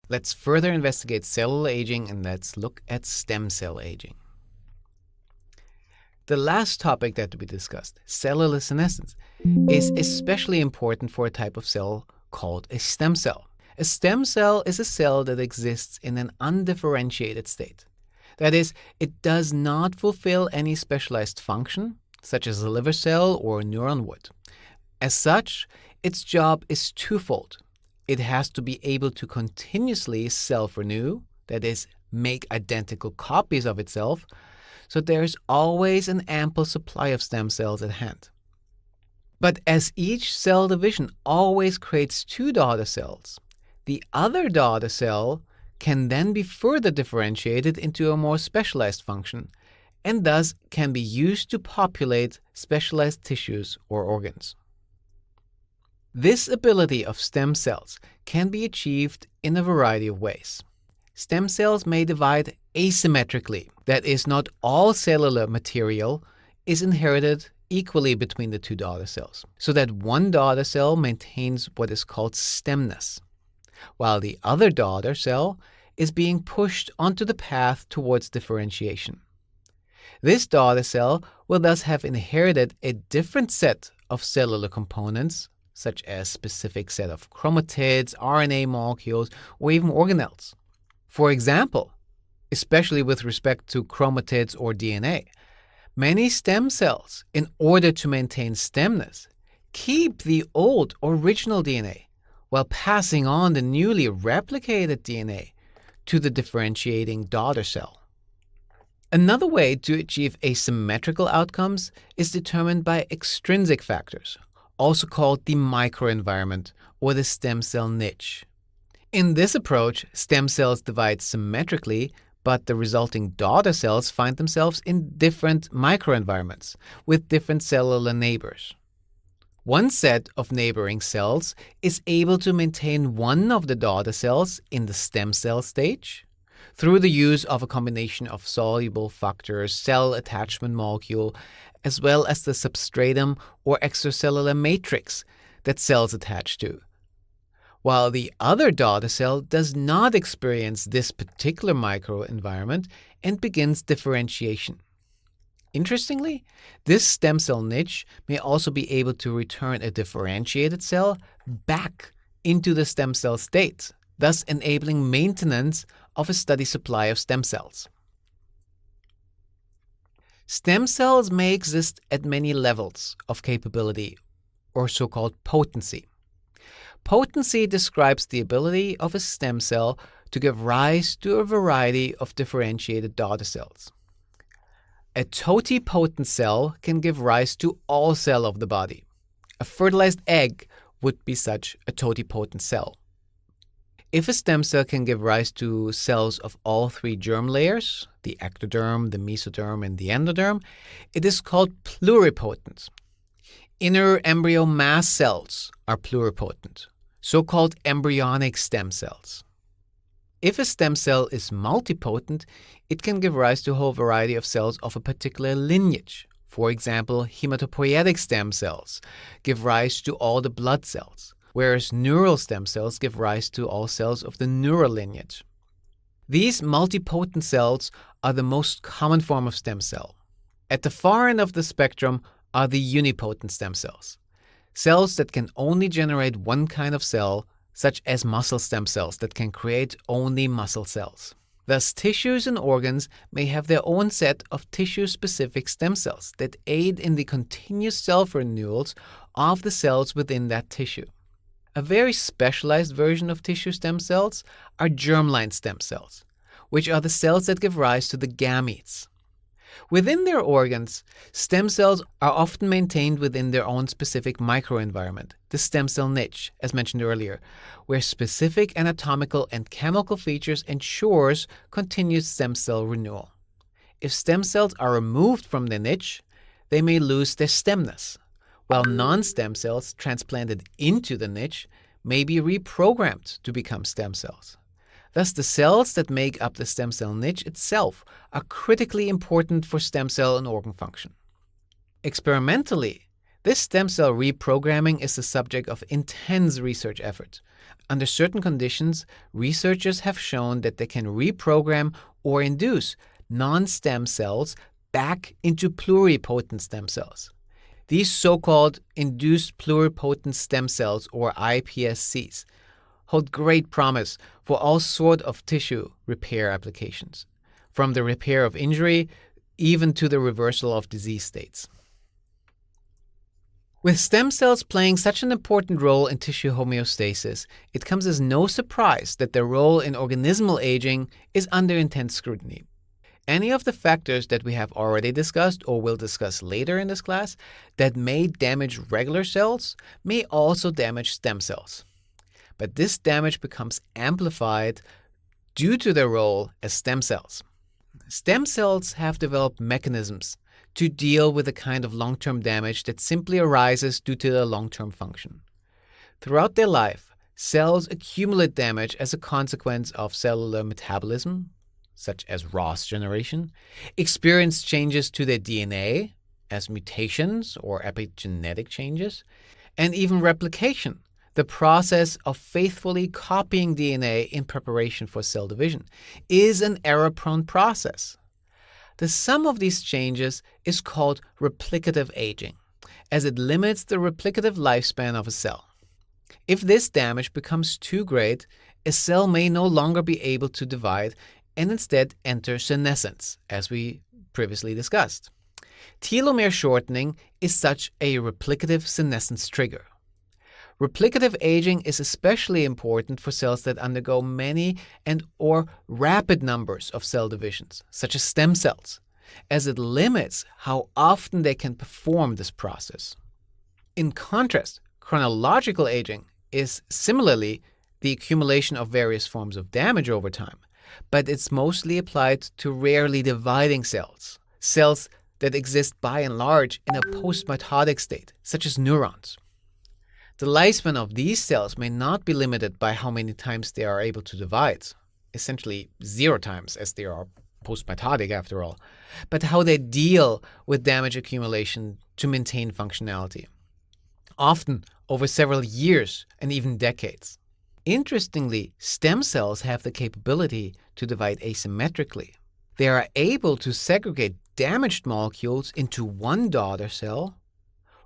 Let's further investigate cellular aging and let's look at stem cell aging. The last topic that we discussed, cellular senescence, is especially important for a type of cell called a stem cell. A stem cell is a cell that exists in an undifferentiated state. That is, it does not fulfill any specialized function, such as a liver cell or a neuron would. As such, its job is twofold. It has to be able to continuously self-renew, that is, make identical copies of itself, so there is always an ample supply of stem cells at hand. But as each cell division always creates two daughter cells, the other daughter cell can then be further differentiated into a more specialized function, and thus can be used to populate specialized tissues or organs. This ability of stem cells can be achieved in a variety of ways. Stem cells may divide asymmetrically, that is, not all cellular material is inherited equally between the two daughter cells, so that one daughter cell maintains what is called stemness, while the other daughter cell is being pushed onto the path towards differentiation. This daughter cell will thus have inherited a different set of cellular components, such as specific set of chromatids, RNA molecules, or even organelles. For example, especially with respect to chromatids or DNA, many stem cells, in order to maintain stemness, keep the old original DNA while passing on the newly replicated DNA to the differentiating daughter cell. Another way to achieve asymmetrical outcomes is determined by extrinsic factors, also called the microenvironment or the stem cell niche. In this approach, stem cells divide symmetrically, but the resulting daughter cells find themselves in different microenvironments with different cellular neighbors. One set of neighboring cells is able to maintain one of the daughter cells in the stem cell stage through the use of a combination of soluble factors, cell attachment molecule, as well as the substratum or extracellular matrix that cells attach to, while the other daughter cell does not experience this particular microenvironment and begins differentiation. Interestingly, this stem cell niche may also be able to return a differentiated cell back into the stem cell state, thus enabling maintenance of a steady supply of stem cells. Stem cells may exist at many levels of capability, or so-called potency. Potency describes the ability of a stem cell to give rise to a variety of differentiated daughter cells. A totipotent cell can give rise to all cells of the body. A fertilized egg would be such a totipotent cell. If a stem cell can give rise to cells of all three germ layers, the ectoderm, the mesoderm, and the endoderm, it is called pluripotent. Inner embryo mass cells are pluripotent, so-called embryonic stem cells. If a stem cell is multipotent, it can give rise to a whole variety of cells of a particular lineage. For example, hematopoietic stem cells give rise to all the blood cells, whereas neural stem cells give rise to all cells of the neural lineage. These multipotent cells are the most common form of stem cell. At the far end of the spectrum are the unipotent stem cells, cells that can only generate one kind of cell, such as muscle stem cells that can create only muscle cells. Thus, tissues and organs may have their own set of tissue-specific stem cells that aid in the continuous self-renewals of the cells within that tissue. A very specialized version of tissue stem cells are germline stem cells, which are the cells that give rise to the gametes. Within their organs, stem cells are often maintained within their own specific microenvironment, the stem cell niche, as mentioned earlier, where specific anatomical and chemical features ensures continuous stem cell renewal. If stem cells are removed from the niche, they may lose their stemness, while non-stem cells transplanted into the niche may be reprogrammed to become stem cells. Thus, the cells that make up the stem cell niche itself are critically important for stem cell and organ function. Experimentally, This stem cell reprogramming is the subject of intense research efforts. Under certain conditions, researchers have shown that they can reprogram or induce non-stem cells back into pluripotent stem cells. These so-called induced pluripotent stem cells, or iPSCs, hold great promise for all sorts of tissue repair applications, from the repair of injury even to the reversal of disease states. With stem cells playing such an important role in tissue homeostasis, it comes as no surprise that their role in organismal aging is under intense scrutiny. Any of the factors that we have already discussed or will discuss later in this class that may damage regular cells may also damage stem cells. But this damage becomes amplified due to their role as stem cells. Stem cells have developed mechanisms to deal with the kind of long-term damage that simply arises due to their long-term function. Throughout their life, cells accumulate damage as a consequence of cellular metabolism, such as ROS generation, experience changes to their DNA, as mutations or epigenetic changes, and even replication, the process of faithfully copying DNA in preparation for cell division, is an error-prone process. The sum of these changes is called replicative aging, as it limits the replicative lifespan of a cell. If this damage becomes too great, a cell may no longer be able to divide and instead enter senescence, as we previously discussed. Telomere shortening is such a replicative senescence trigger. Replicative aging is especially important for cells that undergo many and/or rapid numbers of cell divisions, such as stem cells, as it limits how often they can perform this process. In contrast, chronological aging is similarly the accumulation of various forms of damage over time, but it's mostly applied to rarely dividing cells, cells that exist by and large in a postmitotic state, such as neurons. The lifespan of these cells may not be limited by how many times they are able to divide, essentially 0 times as they are postmitotic after all, but how they deal with damage accumulation to maintain functionality, often over several years and even decades. Interestingly, stem cells have the capability to divide asymmetrically. They are able to segregate damaged molecules into one daughter cell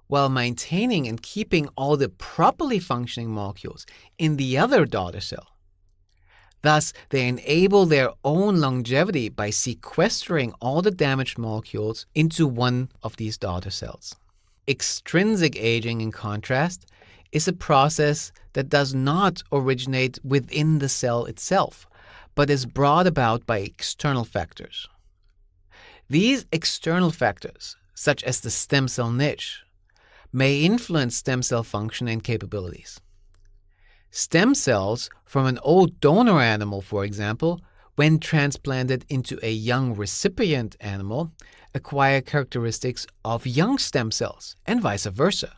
while maintaining and keeping all the properly functioning molecules in the other daughter cell. Thus, they enable their own longevity by sequestering all the damaged molecules into one of these daughter cells. Extrinsic aging, in contrast, is a process that does not originate within the cell itself, but is brought about by external factors. These external factors, such as the stem cell niche, may influence stem cell function and capabilities. Stem cells from an old donor animal, for example, when transplanted into a young recipient animal, acquire characteristics of young stem cells and vice versa.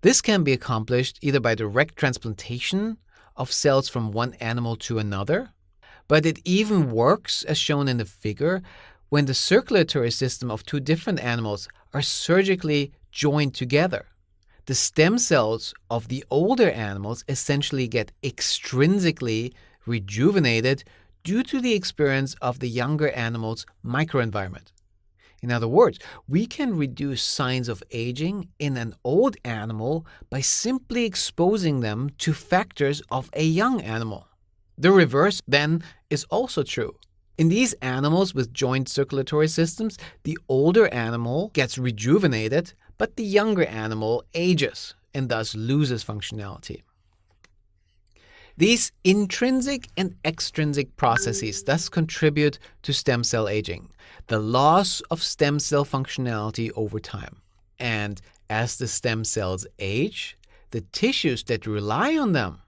This can be accomplished either by direct transplantation of cells from one animal to another, but it even works, as shown in the figure, when the circulatory system of 2 different animals are surgically joined together. The stem cells of the older animals essentially get extrinsically rejuvenated due to the experience of the younger animal's microenvironment. In other words, we can reduce signs of aging in an old animal by simply exposing them to factors of a young animal. The reverse, then, is also true. In these animals with joint circulatory systems, the older animal gets rejuvenated, but the younger animal ages and thus loses functionality. These intrinsic and extrinsic processes thus contribute to stem cell aging, the loss of stem cell functionality over time. And as the stem cells age, the tissues that rely on them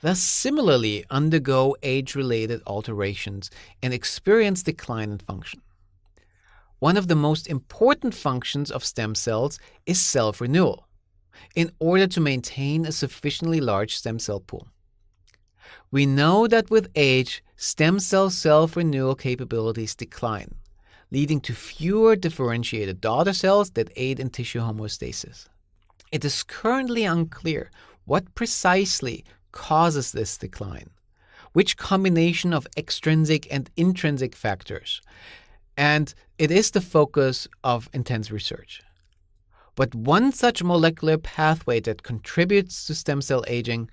thus similarly undergo age-related alterations and experience decline in function. One of the most important functions of stem cells is self-renewal, in order to maintain a sufficiently large stem cell pool. We know that with age, stem cell self-renewal capabilities decline, leading to fewer differentiated daughter cells that aid in tissue homeostasis. It is currently unclear what precisely causes this decline, which combination of extrinsic and intrinsic factors, and it is the focus of intense research. But one such molecular pathway that contributes to stem cell aging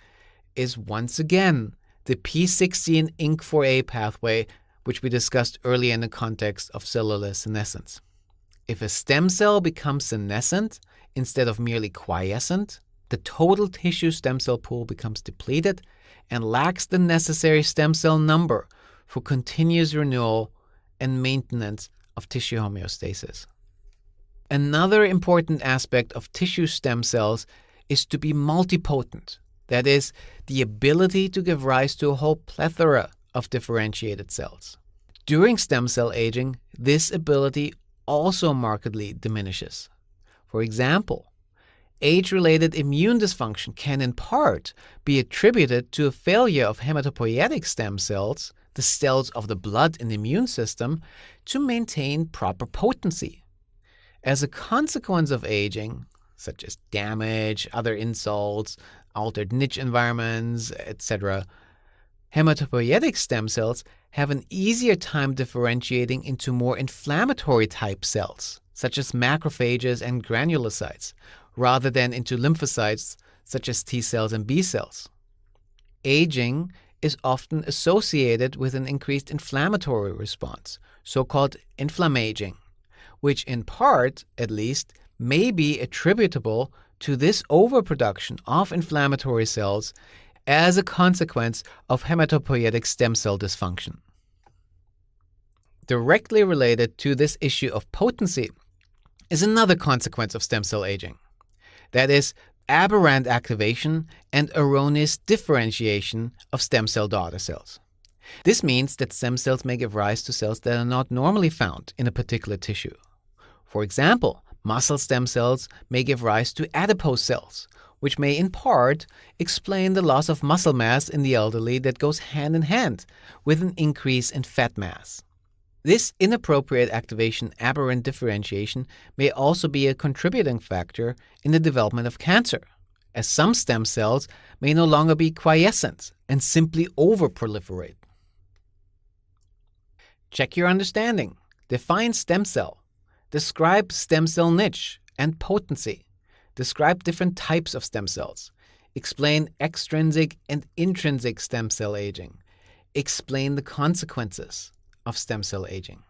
is once again the p16-INK4A pathway, which we discussed earlier in the context of cellular senescence. If a stem cell becomes senescent instead of merely quiescent, the total tissue stem cell pool becomes depleted and lacks the necessary stem cell number for continuous renewal and maintenance of tissue homeostasis. Another important aspect of tissue stem cells is to be multipotent, that is, the ability to give rise to a whole plethora of differentiated cells. During stem cell aging, this ability also markedly diminishes. For example, age-related immune dysfunction can in part be attributed to a failure of hematopoietic stem cells, the cells of the blood and immune system, to maintain proper potency. As a consequence of aging, such as damage, other insults, altered niche environments, etc., hematopoietic stem cells have an easier time differentiating into more inflammatory type cells, such as macrophages and granulocytes, rather than into lymphocytes, such as T cells and B cells. Aging is often associated with an increased inflammatory response, so-called inflammaging, which in part, at least, may be attributable to this overproduction of inflammatory cells as a consequence of hematopoietic stem cell dysfunction. Directly related to this issue of potency is another consequence of stem cell aging. That is, aberrant activation and erroneous differentiation of stem cell daughter cells. This means that stem cells may give rise to cells that are not normally found in a particular tissue. For example, muscle stem cells may give rise to adipose cells, which may in part explain the loss of muscle mass in the elderly that goes hand in hand with an increase in fat mass. This inappropriate activation aberrant differentiation may also be a contributing factor in the development of cancer, as some stem cells may no longer be quiescent and simply overproliferate. Check your understanding. Define stem cell. Describe stem cell niche and potency. Describe different types of stem cells. Explain extrinsic and intrinsic stem cell aging. Explain the consequences of stem cell aging.